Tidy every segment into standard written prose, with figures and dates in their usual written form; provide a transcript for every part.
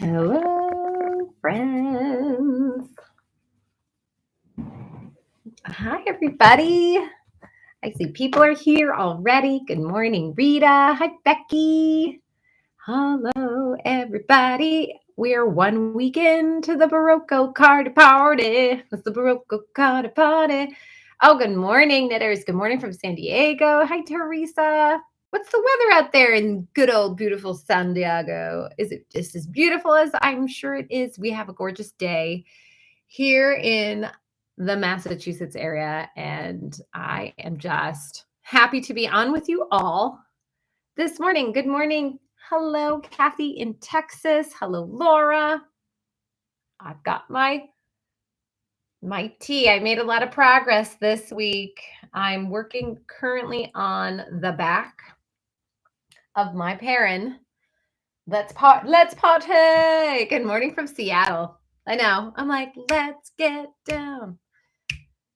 Hello, friends. Hi, everybody. I see people are here already. Good morning, Rita. Hi, Becky. Hello, everybody. We're 1 week into the Berroco card party. It's the Berroco card party. Oh, good morning, knitters. Good morning from San Diego. Hi, Teresa. What's the weather out there in good old beautiful San Diego? Is it just as beautiful as I'm sure it is? We have a gorgeous day here in the Massachusetts area, and I am just happy to be on with you all this morning. Good morning. Hello, Kathy in Texas. Hello, Laura. I've got my tea. I made a lot of progress this week. I'm working currently on the back of my Perrin. Let's party. Good morning from Seattle. I know. I'm like, let's get down.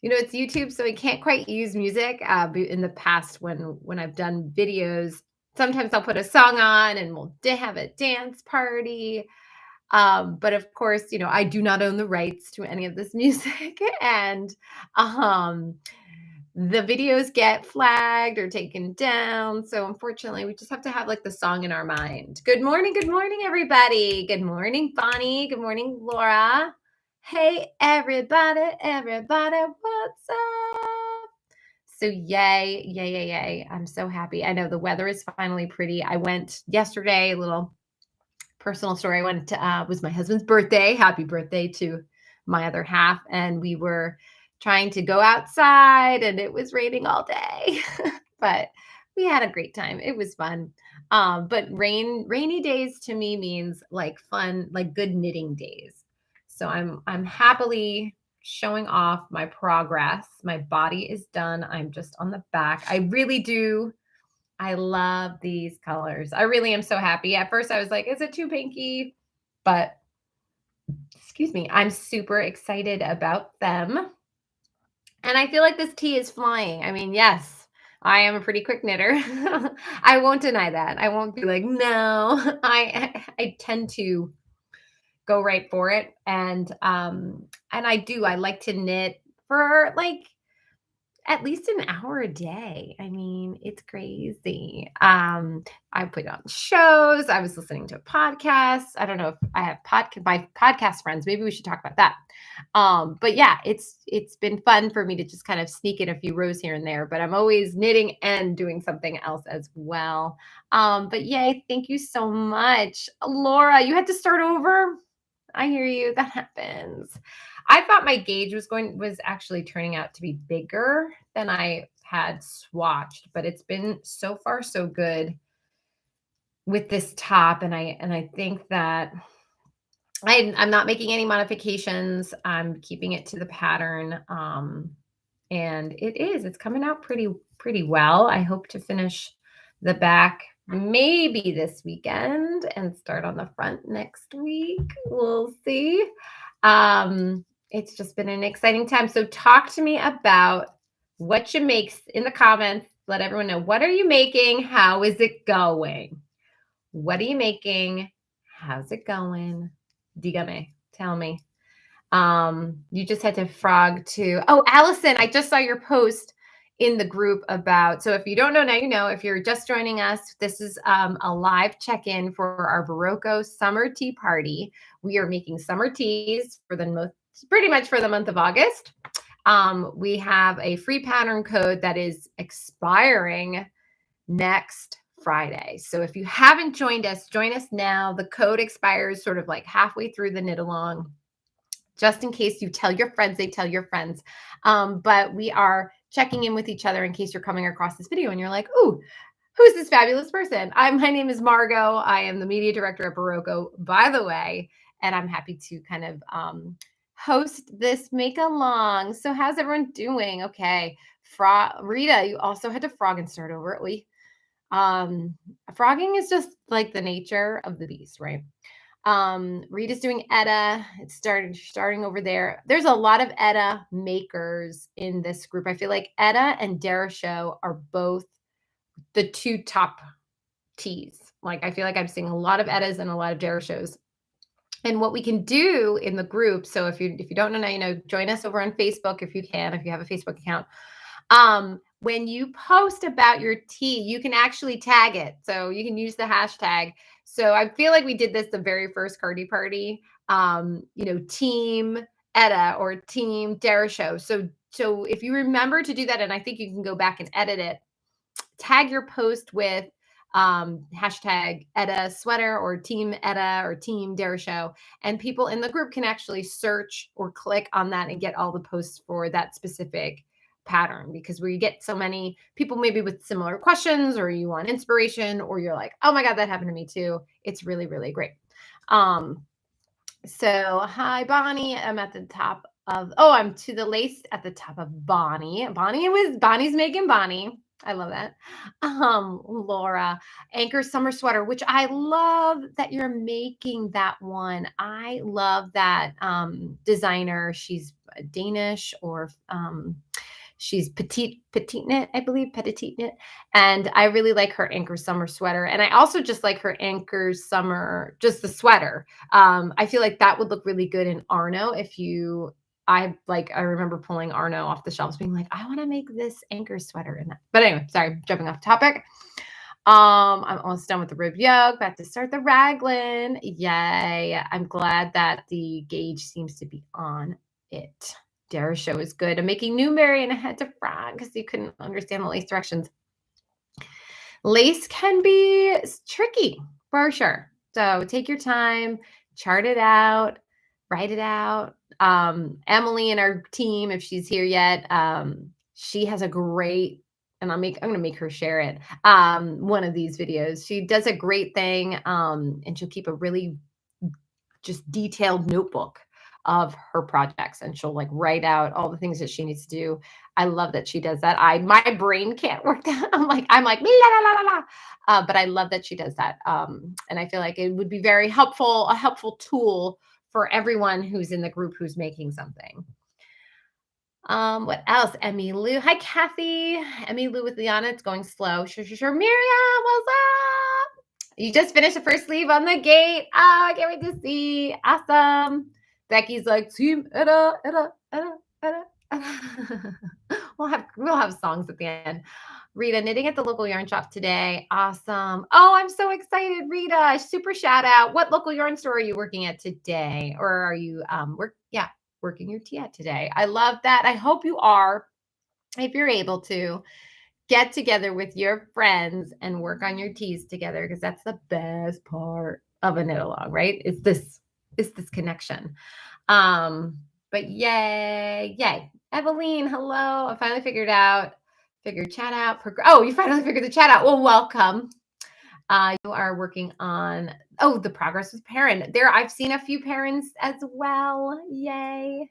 It's YouTube, so I can't quite use music. In the past, when I've done videos, sometimes I'll put a song on and we'll have a dance party. But of course, I do not own the rights to any of this music, and um, the videos get flagged or taken down. So unfortunately, we just have to have like the song in our mind. Good morning, everybody. Good morning, Bonnie. Good morning, Laura. Hey, everybody, what's up? So yay. I'm so happy. I know the weather is finally pretty. I went yesterday, a little personal story. I went to, was my husband's birthday. Happy birthday to my other half. And we were trying to go outside and it was raining all day, but we had a great time. It was fun. But rainy days to me means like fun, like good knitting days. So I'm happily showing off my progress. My body is done. I'm just on the back. I really do. I love these colors. I really am so happy. At first I was like, is it too pinky? But excuse me, I'm super excited about them. And I feel like this tea is flying. I mean, yes, I am a pretty quick knitter. I won't deny that. I won't be like, no. I tend to go right for it. And I like to knit for like at least an hour a day. I mean, it's crazy. I put on shows. I was listening to podcasts. I don't know if I have my podcast friends. Maybe we should talk about that. But yeah, it's been fun for me to just kind of sneak in a few rows here and there. But I'm always knitting and doing something else as well. But yay, thank you so much, Laura. You had to start over. I hear you. That happens. I thought my gauge was actually turning out to be bigger than I had swatched, but it's been so far so good with this top, and I think that I'm not making any modifications. I'm keeping it to the pattern, and it's coming out pretty well. I hope to finish the back maybe this weekend and start on the front next week. We'll see. It's just been an exciting time. So talk to me about what you make in the comments. Let everyone know, what are you making? How is it going? What are you making? How's it going? Dígame, tell me. You just had to frog to, oh, Allison, I just saw your post in the group about, so if you don't know, now you know. If you're just joining us, this is a live check-in for our Berroco summer tea party. We are making summer teas for pretty much for the month of August. We have a free pattern code that is expiring next Friday. So if you haven't joined us, join us now. The code expires sort of like halfway through the knit along, just in case you tell your friends, they tell your friends. But we are checking in with each other in case you're coming across this video and you're like, ooh, who's this fabulous person? My name is Margaux. I am the media director at Berroco, by the way, and I'm happy to kind of host this make along. So how's everyone doing? Okay. Rita, you also had to frog and start over. Frogging is just like the nature of the beast, right? Rita's doing Etta. It's starting over there. There's a lot of Etta makers in this group. I feel like Etta and Berroco are both the two top teas. Like, I feel like I'm seeing a lot of Ettas and a lot of Berrocos. And what we can do in the group, so if you don't know, join us over on Facebook if you can, if you have a Facebook account. When you post about your tea, you can actually tag it. So you can use the hashtag. So I feel like we did this the very first Cardi Party, Team Etta or Team Dara Show. So if you remember to do that, and I think you can go back and edit it, tag your post with hashtag Etta sweater or Team Etta or Team Dare Show. And people in the group can actually search or click on that and get all the posts for that specific pattern, because we get so many people maybe with similar questions, or you want inspiration, or you're like, oh my God, that happened to me too. It's really, really great. So hi, Bonnie. I'm at the top of, I'm to the lace at the top of Bonnie. Bonnie's making Bonnie. I love that. Laura, Anchor Summer Sweater, which I love that you're making that one. I love that designer. She's Danish, or she's petite knit, I believe, petite knit. And I really like her Anchor Summer Sweater. And I also just like her Anchor Summer, just the sweater. I feel like that would look really good in Arno I remember pulling Arno off the shelves being like, I want to make this Anchor sweater in that. But anyway, sorry, jumping off topic. I'm almost done with the rib yoke. About to start the raglan. Yay. I'm glad that the gauge seems to be on it. Dara Show is good. I'm making Newberry, and I had to frog because you couldn't understand the lace directions. Lace can be tricky for sure. So take your time, chart it out, write it out. Emily in our team, if she's here yet, she has a great, and I'm going to make her share it. One of these videos. She does a great thing. And she'll keep a really just detailed notebook of her projects, and she'll write out all the things that she needs to do. I love that she does that. My brain can't work that. I'm like la la la la. But I love that she does that. And I feel like it would be very helpful, a helpful tool for everyone who's in the group who's making something. What else? Emmy Lou. Hi, Kathy. Emmy Lou with Liana. It's going slow. Sure. Miriam, what's up? You just finished the first sleeve on the gate. Oh, I can't wait to see. Awesome. Becky's like, Team Etta. We'll have songs at the end. Rita, knitting at the local yarn shop today. Awesome. Oh, I'm so excited, Rita. Super shout out. What local yarn store are you working at today? Or are you working your tea at today? I love that. I hope you are, if you're able to, get together with your friends and work on your teas together, because that's the best part of a knit along, right? It's this connection. But yay. Eveline, hello. I finally figured chat out. You finally figured the chat out. Well, welcome. You are working on, the progress with Perrin. There, I've seen a few Perrins as well. Yay.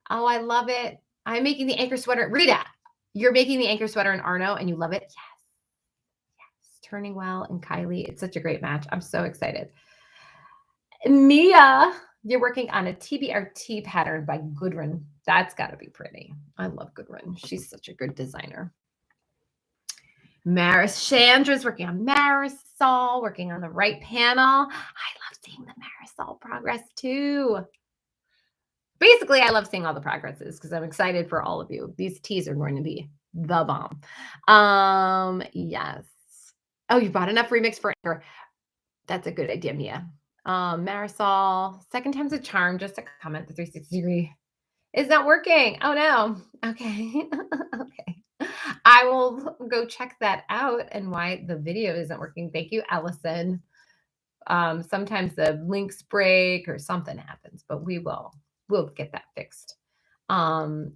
Oh, I love it. I'm making the Anchor sweater. Rita, you're making the Anchor sweater in Arno, and you love it? Yes. Turning well, and Kylie. It's such a great match. I'm so excited. Mia, you're working on a TBRT pattern by Gudrun. That's got to be pretty. I love Gudrun. She's such a good designer. Chandra's working on Marisol, working on the right panel. I love seeing the Marisol progress too. Basically, I love seeing all the progresses because I'm excited for all of you. These teas are going to be the bomb. Yes. Oh, you bought enough remix for Anchor. That's a good idea, Mia. Marisol, second time's a charm. Just a comment. The 360 degree is not working. Oh no. Okay. Okay. I will go check that out and why the video isn't working. Thank you, Allison. Sometimes the links break or something happens, but we'll get that fixed.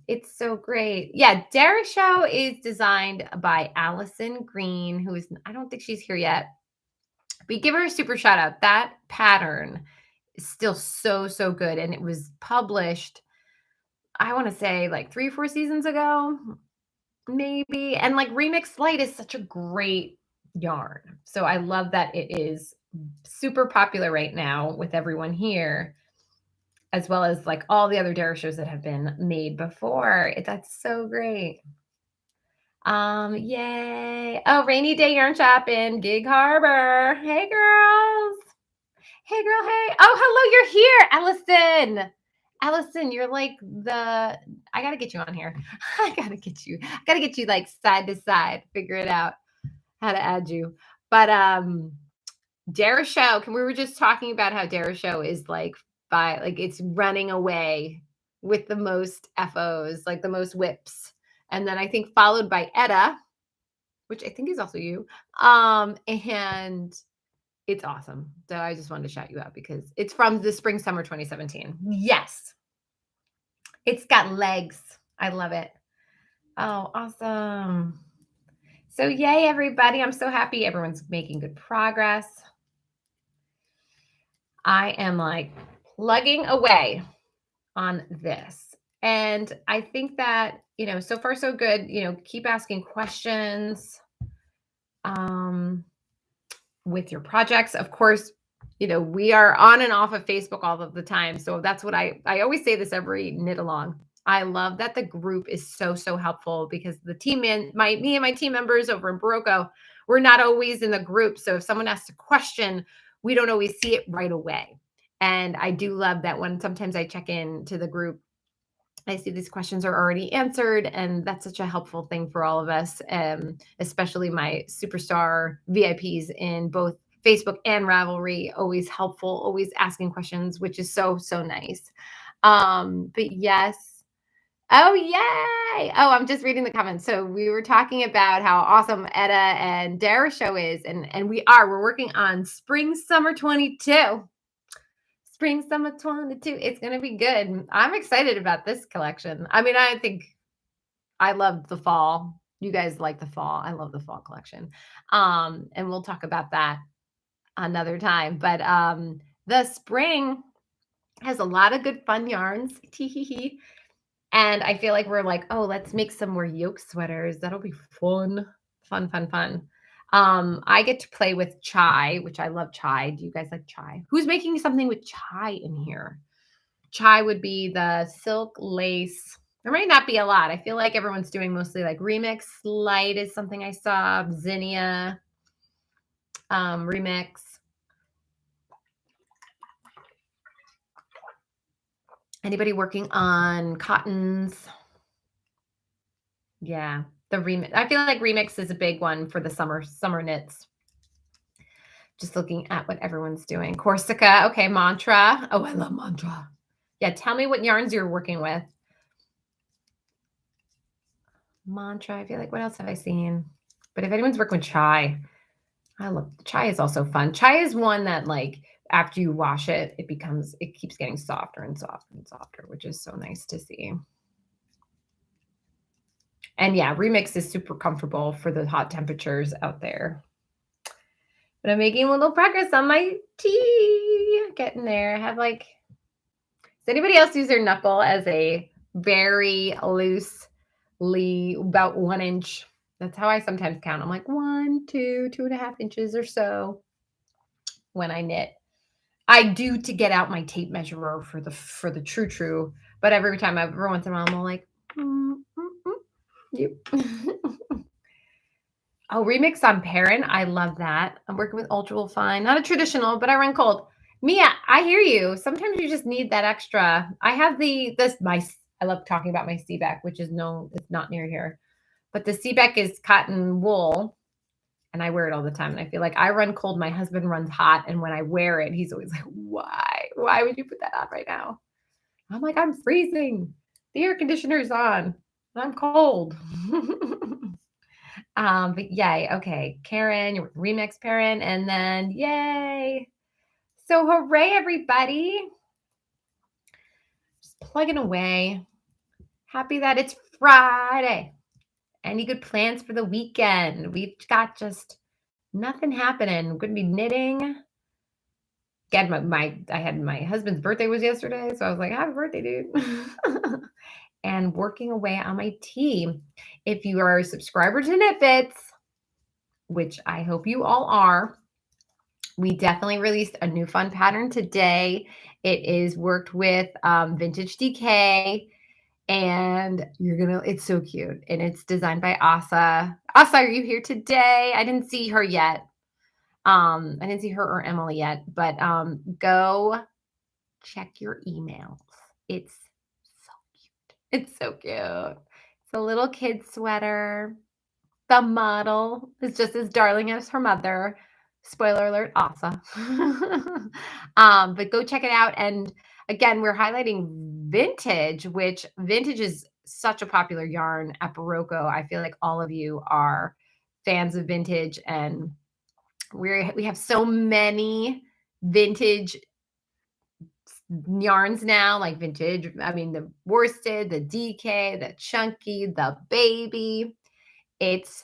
It's so great. Yeah, Dara Show is designed by Allison Green, who is, I don't think she's here yet. But give her a super shout out. That pattern is still so good. And it was published, I want to say 3 or 4 seasons ago, maybe. And Remix Light is such a great yarn. So I love that it is super popular right now with everyone here, as well as all the other Dara shows that have been made before. That's so great. Yay. Oh, Rainy Day Yarn Shop in Gig Harbor. Hey, girls. Hey, girl. Hey. Oh, hello. You're here, Allison. Allison, you're like I gotta get you on here. I gotta get you. I gotta get you like side to side. Figure it out how to add you. But Dare Show. We were just talking about how Dare Show is like it's running away with the most FOs, like the most whips, and then I think followed by Etta, which I think is also you. And it's awesome. So I just wanted to shout you out because it's from the spring summer 2017. Yes. It's got legs. I love it. Oh, awesome. So yay, everybody. I'm so happy everyone's making good progress. I am like plugging away on this. And I think that, so far so good, keep asking questions. With your projects. Of course, we are on and off of Facebook all of the time. So that's what I always say this every knit along. I love that the group is so, so helpful because the team me and my team members over in Berroco, we're not always in the group. So if someone asks a question, we don't always see it right away. And I do love that when sometimes I check in to the group, I see these questions are already answered, and that's such a helpful thing for all of us, especially my superstar VIPs in both Facebook and Ravelry. Always helpful, always asking questions, which is so, so nice. But yes. Oh, yay. Oh, I'm just reading the comments. So we were talking about how awesome Etta and Dara show is, and we're working on spring summer 22. Spring summer 22. It's going to be good. I'm excited about this collection. I mean, I think I love the fall. You guys like the fall. I love the fall collection. And we'll talk about that another time. But the spring has a lot of good fun yarns. Tee-hee-hee. And I feel like we're like, oh, let's make some more yoke sweaters. That'll be fun. Fun, fun, fun. I get to play with chai, which I love chai. Do you guys like chai? Who's making something with chai in here? Chai would be the silk lace. There might not be a lot. I feel like everyone's doing mostly like remix. Light is something I saw. Zinnia remix. Anybody working on cottons? Yeah, the remix. I feel like remix is a big one for the summer knits. Just looking at what everyone's doing. Corsica. Okay, mantra. Oh, I love mantra. Yeah, tell me what yarns you're working with. Mantra. I feel like what else have I seen? But if anyone's working with chai, I love chai is also fun. Chai is one that like after you wash it, it keeps getting softer and softer and softer, which is so nice to see. And yeah, remix is super comfortable for the hot temperatures out there. But I'm making a little progress on my tea. Getting there. I have does anybody else use their knuckle as a very loosely about 1 inch? That's how I sometimes count. I'm like 1, 2, 2.5 inches or so when I knit. I do to get out my tape measurer for the true, but every once in a while, I'm all like, yep. Oh, remix on Perrin. I love that. I'm working with Ultra Wool Fine. Not a traditional, but I run cold. Mia, I hear you. Sometimes you just need that extra. I have I love talking about my Seaback, which is it's not near here. But the Seaback is cotton wool, and I wear it all the time. And I feel like I run cold. My husband runs hot. And when I wear it, he's always like, why? Why would you put that on right now? I'm like, I'm freezing. The air conditioner's on. I'm cold. But yay. Okay. Karen, you're with Remix Karen. And then yay. So hooray, everybody. Just plugging away. Happy that it's Friday. Any good plans for the weekend? We've got just nothing happening. I'm going to be knitting. Again, I had my husband's birthday was yesterday, so I was like, happy birthday, dude. And working away on my tea. If you are a subscriber to Knit Bits, which I hope you all are, we definitely released a new fun pattern today. It is worked with Vintage DK, and it's so cute. And it's designed by Asa. Asa, are you here today? I didn't see her yet. I didn't see her or Emily yet, but go check your emails. It's so cute. It's so cute. It's a little kid sweater. The model is just as darling as her mother. Spoiler alert, Asa. But go check it out. And again, we're highlighting vintage, which vintage is such a popular yarn at Berroco. I feel like all of you are fans of vintage, and we have so many vintage yarns now, like vintage. I mean, the worsted, the DK, the chunky, the baby. It's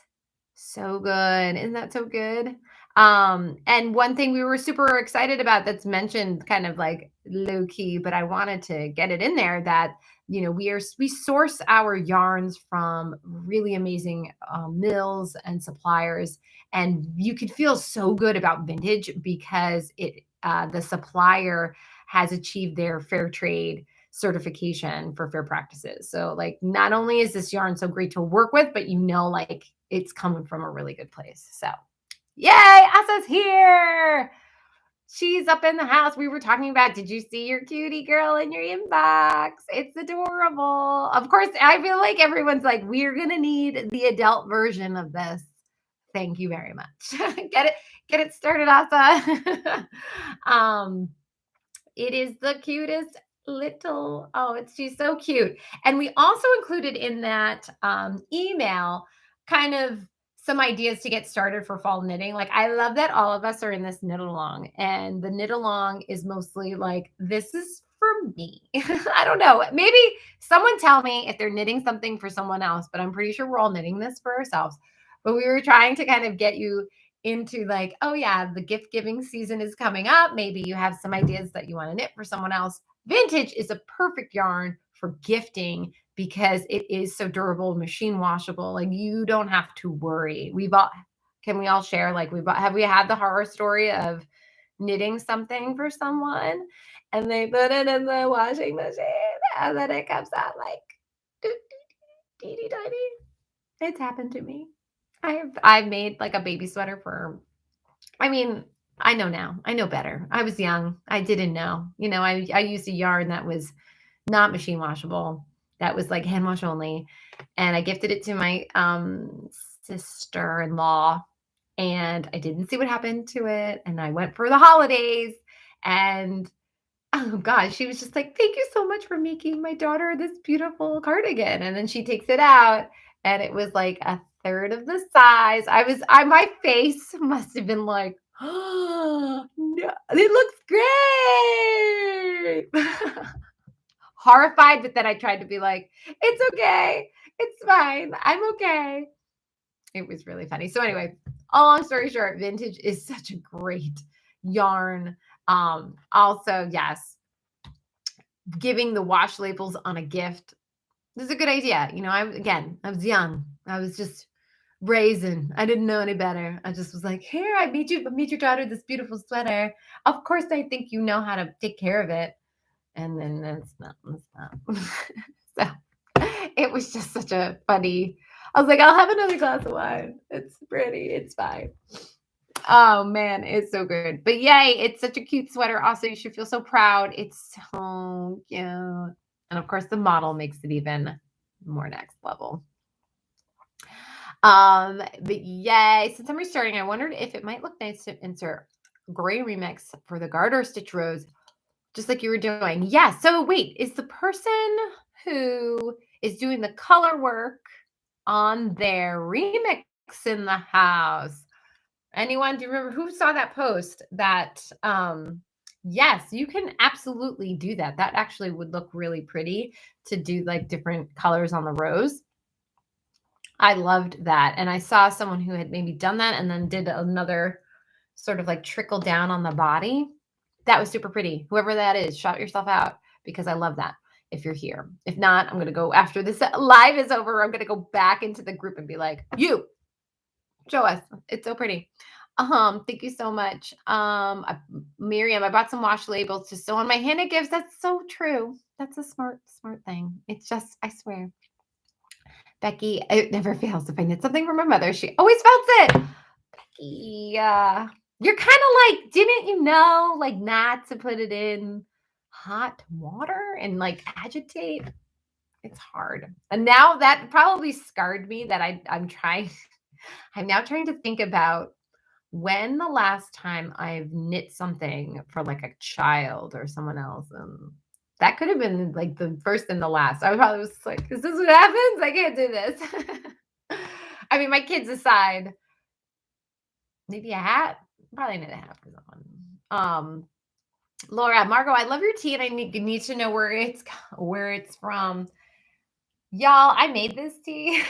so good. Isn't that so good? And one thing we were super excited about that's mentioned kind of like low key, but I wanted to get it in there that, we source our yarns from really amazing mills and suppliers, and you could feel so good about vintage because the supplier has achieved their fair trade certification for fair practices. So like not only is this yarn so great to work with, but like it's coming from a really good place. So yay, Asa's here. She's up in the house. We were talking about, did you see your cutie girl in your inbox? It's adorable. Of course, I feel like everyone's like, we're going to need the adult version of this. Thank you very much. Get it started, Asa. It is the cutest little, she's so cute. And we also included in that email kind of some ideas to get started for fall knitting. Like, I love that all of us are in this knit along, and the knit along is mostly like, this is for me. I don't know. Maybe someone tell me if they're knitting something for someone else, but I'm pretty sure we're all knitting this for ourselves. But we were trying to kind of get you into like, oh yeah, the gift giving season is coming up. Maybe you have some ideas that you want to knit for someone else. Vintage is a perfect yarn for gifting because it is so durable, machine washable. Like, you don't have to worry. Can we all share? Like, have we had the horror story of knitting something for someone and they put it in the washing machine and then it comes out like teeny tiny? It's happened to me. I've made like a baby sweater I mean, I know now. I know better. I was young. I didn't know. I used a yarn that was not machine washable. That was like hand wash only. And I gifted it to my sister-in-law, and I didn't see what happened to it. And I went for the holidays, and oh gosh, she was just like, "Thank you so much for making my daughter this beautiful cardigan." And then she takes it out, and it was like a third of the size. My face must have been like, "Oh, no, it looks great." Horrified, but then I tried to be like, "It's okay. It's fine. I'm okay." It was really funny. So anyway, all long story short, vintage is such a great yarn. Also, yes, giving the wash labels on a gift is a good idea. I was young. I was just brazen. I didn't know any better. I just was like, here, I made your daughter this beautiful sweater. Of course, I think you know how to take care of it. And then that's not. So it was just such a funny. I was like, I'll have another glass of wine. It's pretty. It's fine. Oh man, it's so good. But yay, it's such a cute sweater. Also, you should feel so proud. It's so cute. And of course, the model makes it even more next level. But yay, since I'm restarting, I wondered if it might look nice to insert gray remix for the garter stitch rows, just like you were doing. Yeah. So wait, is the person who is doing the color work on their remix in the house? Anyone? Do you remember who saw that post? Yes, you can absolutely do that. That actually would look really pretty to do like different colors on the rows. I loved that. And I saw someone who had maybe done that and then did another sort of like trickle down on the body. That was super pretty. Whoever that is, shout yourself out because I love that if you're here. If not, I'm going to go after this live is over. I'm going to go back into the group and be like, you show us. It's so pretty. Thank you so much. Miriam, I bought some wash labels to sew on my Hannah gifts. That's so true. That's a smart thing. It's just, I swear. Becky, it never fails. If I knit something for my mother, she always felt it. Becky, You're kind of like, didn't you know, like not to put it in hot water and like agitate? It's hard. And now that probably scarred me that I'm trying, I'm now trying to think about when the last time I've knit something for like a child or someone else. And that could have been like the first and the last. I probably was like, is this what happens? I can't do this. I mean, my kids aside, maybe a hat. Probably need a hat for someone. Laura, Margot, I love your tea, and I need to know where it's from. Y'all, I made this tea.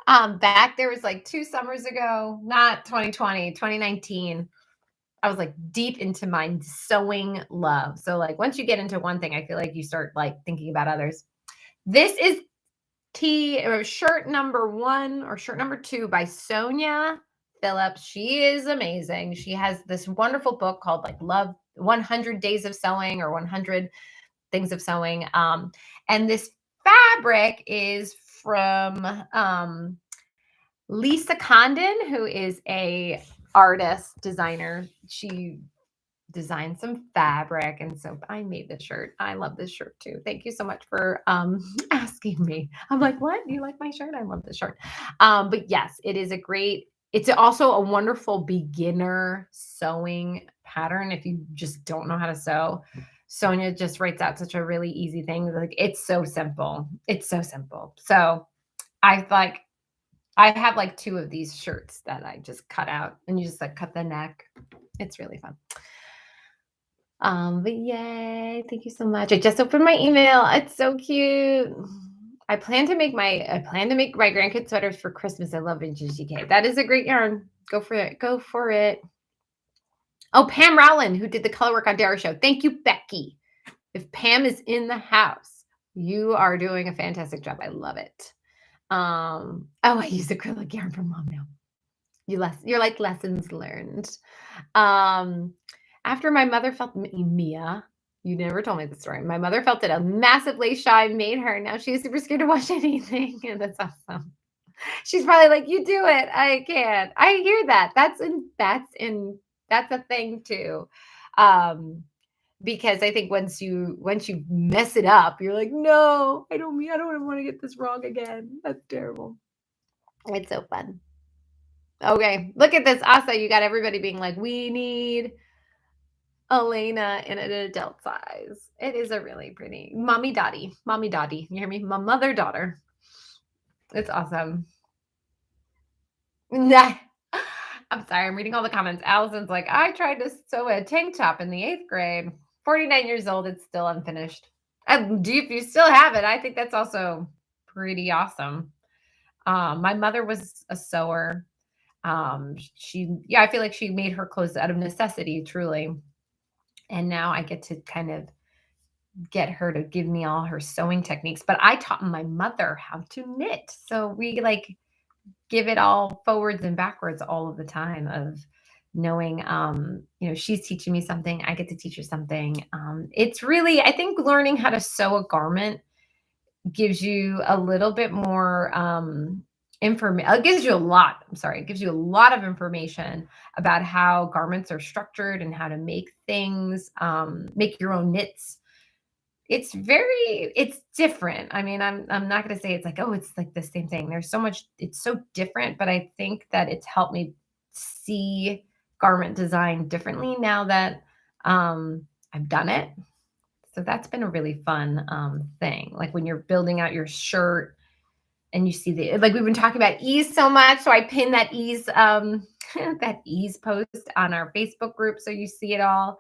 Back there was like 2 summers ago, not 2020, 2019. I was like deep into my sewing love. So like once you get into one thing, I feel like you start like thinking about others. This is tea or shirt number 1 or shirt number 2 by Sonia Phillips. She is amazing. She has this wonderful book called like Love 100 Days of Sewing or 100 Things of Sewing. And this fabric is from Lisa Condon, who is a artist designer. She designed some fabric, and so I made this shirt. I love this shirt too. Thank you so much for asking me. I'm like, what? Do you like my shirt? I love this shirt. But yes, it is a great, it's also a wonderful beginner sewing pattern if you just don't know how to sew. Sonia just writes out such a really easy thing. Like it's so simple. It's so simple. So I like I have like 2 of these shirts that I just cut out, and you just like cut the neck. It's really fun. But yay, thank you so much. I just opened my email. It's so cute. I plan to make my grandkids sweaters for Christmas. I love vintage GK. That is a great yarn. Go for it. Go for it. Oh, Pam Rowland, who did the color work on Dara Show. Thank you, Becky. If Pam is in the house, you are doing a fantastic job. I love it. Oh, I use acrylic yarn from Mom now. You're like lessons learned. Um, After my mother felt Mia, you never told me the story. My mother felt it a massive lace shine made her. Now she's super scared to wash anything. And that's awesome. She's probably like, you do it. I can't. I hear that. That's a thing too. Um, because I think once you mess it up, you're like, no, I don't want to get this wrong again. That's terrible. It's so fun. Okay, look at this, Asa. You got everybody being like, we need Elena in an adult size. It is a really pretty mommy dotty. Mommy dotty. You hear me? My mother daughter. It's awesome. Nah. I'm sorry, I'm reading all the comments. Allison's like, I tried to sew a tank top in the 8th grade. 49 years old, it's still unfinished. If you still have it, I think that's also pretty awesome. My mother was a sewer. I feel like she made her clothes out of necessity, truly. And now I get to kind of get her to give me all her sewing techniques. But I taught my mother how to knit. So we like give it all forwards and backwards all of the time of knowing she's teaching me something, I get to teach her something. It's really, I think, learning how to sew a garment gives you a little bit more information. It gives you a lot. I'm sorry, it gives you a lot of information about how garments are structured and how to make things, make your own knits. It's different. I mean, I'm not going to say it's like, oh, it's like the same thing. There's so much, it's so different, but I think that it's helped me see garment design differently now that I've done it. So that's been a really fun thing. Like when you're building out your shirt and you see like we've been talking about ease so much. So I pinned that ease, that ease post on our Facebook group. So you see it all.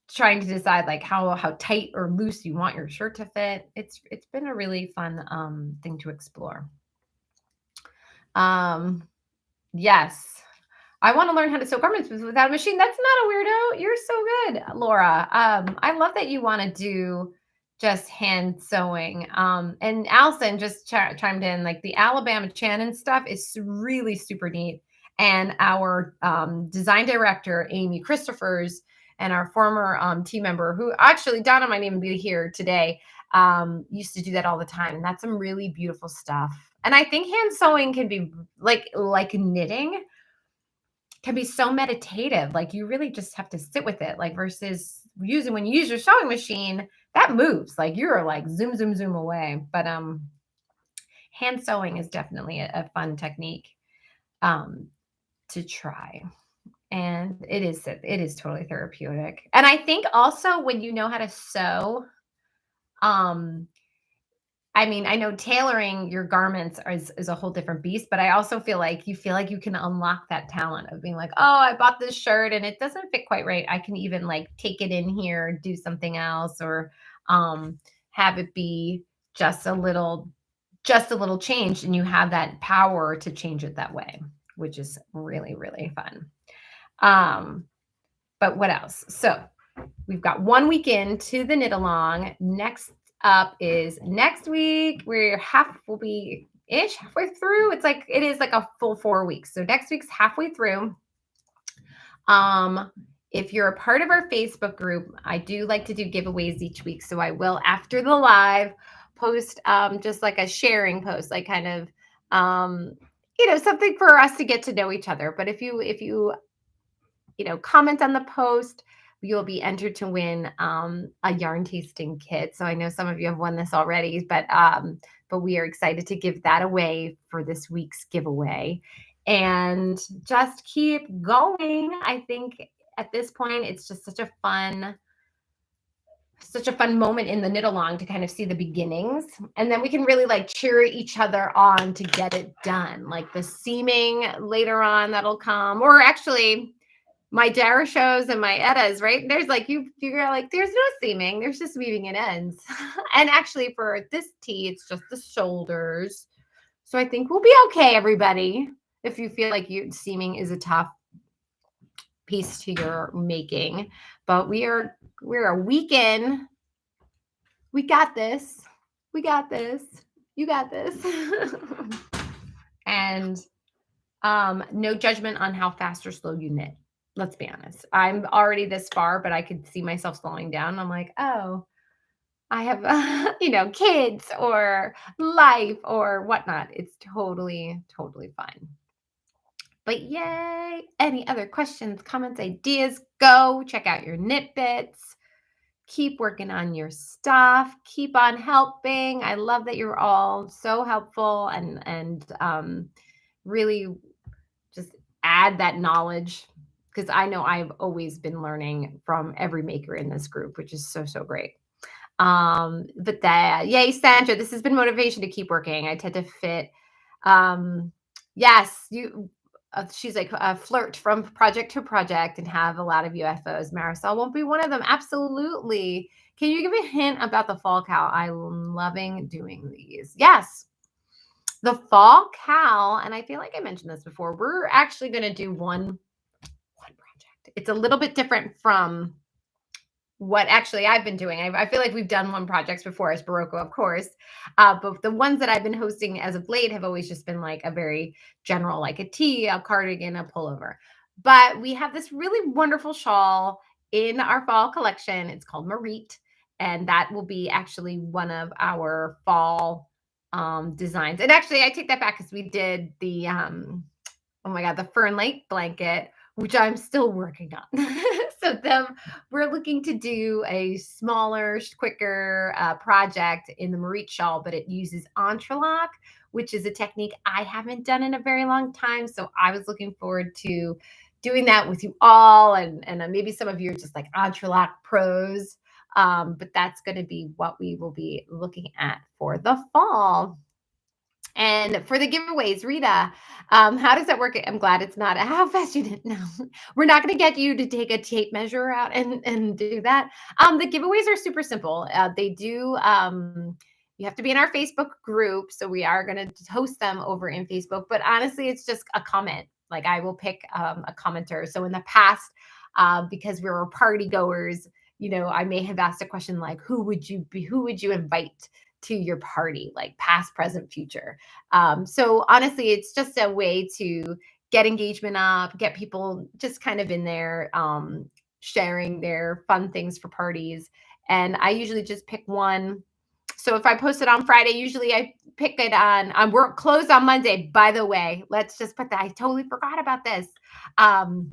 Trying to decide like how tight or loose you want your shirt to fit. It's been a really fun thing to explore. Yes. I want to learn how to sew garments without a machine. That's not a weirdo. You're so good, Laura. I love that you want to do just hand sewing. And Allison just chimed in, like the Alabama Shannon stuff is really super neat. And our design director, Amy Christophers, and our former team member, who actually Donna might even be here today, used to do that all the time. And that's some really beautiful stuff. And I think hand sewing can be like knitting. can be so meditative. Like you really just have to sit with it, like versus using when you use your sewing machine, that moves. Like you're like zoom, zoom, zoom away. But hand sewing is definitely a fun technique um to try. And it is totally therapeutic. And I think also when you know how to sew, um, I mean, I know tailoring your garments is a whole different beast, but I also feel like you can unlock that talent of being like, oh, I bought this shirt and it doesn't fit quite right. I can even like take it in here, do something else, or um, have it be just a little, just a little change, and you have that power to change it that way, which is really, really fun. Um, but what else? So we've got 1 week into the knit along. Next up is next week. We'll be ish halfway through. It is like a full 4 weeks. So next week's halfway through. If you're a part of our Facebook group, I do like to do giveaways each week. So I will, after the live, post just like a sharing post, like kind of something for us to get to know each other. But if you comment on the post, you'll be entered to win a yarn tasting kit. So I know some of you have won this already, but we are excited to give that away for this week's giveaway. And just keep going. I think at this point, it's just such a fun moment in the knit along to kind of see the beginnings, and then we can really like cheer each other on to get it done, like the seaming later on that'll come, or actually my Dara shows and my Eddas, right? There's like you're like, there's no seaming, there's just weaving in ends. And actually for this tee, it's just the shoulders. So I think we'll be okay, everybody. If you feel like seaming is a tough piece to your making, but we're a week in. We got this. We got this. You got this. And no judgment on how fast or slow you knit. Let's be honest. I'm already this far, but I could see myself slowing down. I'm like, oh, I have, kids or life or whatnot. It's totally, totally fine. But yay. Any other questions, comments, ideas? Go check out your knit bits. Keep working on your stuff. Keep on helping. I love that you're all so helpful and really just add that knowledge, because I know I've always been learning from every maker in this group, which is so, so great. But yay, Sandra, this has been motivation to keep working. I tend to fit. Yes, she's like a flirt from project to project and have a lot of UFOs. Marisol won't be one of them. Absolutely. Can you give me a hint about the fall cow? I'm loving doing these. Yes. The fall cow, and I feel like I mentioned this before, we're actually going to do one project. It's a little bit different from what actually I've been doing. I feel like we've done one projects before as Berroco, of course, but the ones that I've been hosting as of late have always just been like a very general, like a tee, a cardigan, a pullover. But we have this really wonderful shawl in our fall collection. It's called Marite, and that will be actually one of our fall designs. And actually, I take that back because we did the oh my God, the Fern Lake blanket, which I'm still working on. So we're looking to do a smaller, quicker project in the Marite shawl, but it uses entrelac, which is a technique I haven't done in a very long time. So I was looking forward to doing that with you all, and maybe some of you are just like entrelac pros. But that's going to be what we will be looking at for the fall. And for the giveaways, Rita, how does that work? I'm glad it's not how fast you didn't know. We're not going to get you to take a tape measure out and do that. The giveaways are super simple. They do. You have to be in our Facebook group, so we are going to host them over in Facebook. But honestly, it's just a comment. Like I will pick a commenter. So in the past, because we were party goers, I may have asked a question like, "Who would you be? Who would you invite to your party, like past, present, future?" So honestly, it's just a way to get engagement up, get people just kind of in there, sharing their fun things for parties. And I usually just pick one So if I post it on Friday, usually I pick it on we're closed on Monday, by the way. Let's just put that. I totally forgot about this. Um,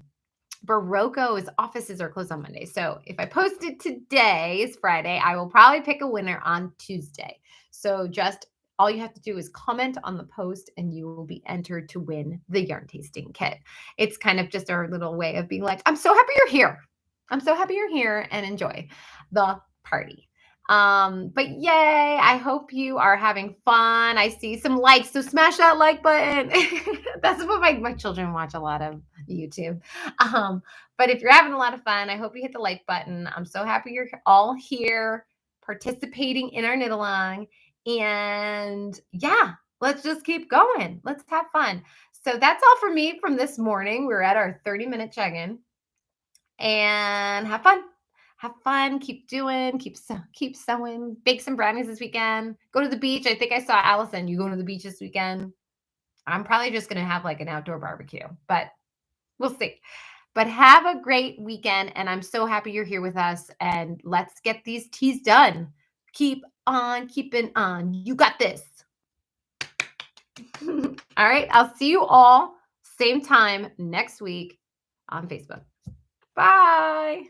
Berroco's offices are closed on Monday. So if I post it today is Friday, I will probably pick a winner on Tuesday. So just all you have to do is comment on the post and you will be entered to win the yarn tasting kit. It's kind of just our little way of being like, I'm so happy you're here. I'm so happy you're here and enjoy the party. But yay, I hope you are having fun. I see some likes, so smash that like button. That's what my children watch a lot of YouTube. But if you're having a lot of fun, I hope you hit the like button. I'm so happy you're all here participating in our knit along. And yeah, let's just keep going. Let's have fun. So that's all for me from this morning. We're at our 30-minute check-in and have fun. Have fun, keep doing, keep sewing, bake some brownies this weekend. Go to the beach. I think I saw Allison. You going to the beach this weekend? I'm probably just gonna have like an outdoor barbecue, but we'll see. But have a great weekend, and I'm so happy you're here with us. And let's get these teas done. Keep on keeping on. You got this. All right, I'll see you all same time next week on Facebook. Bye.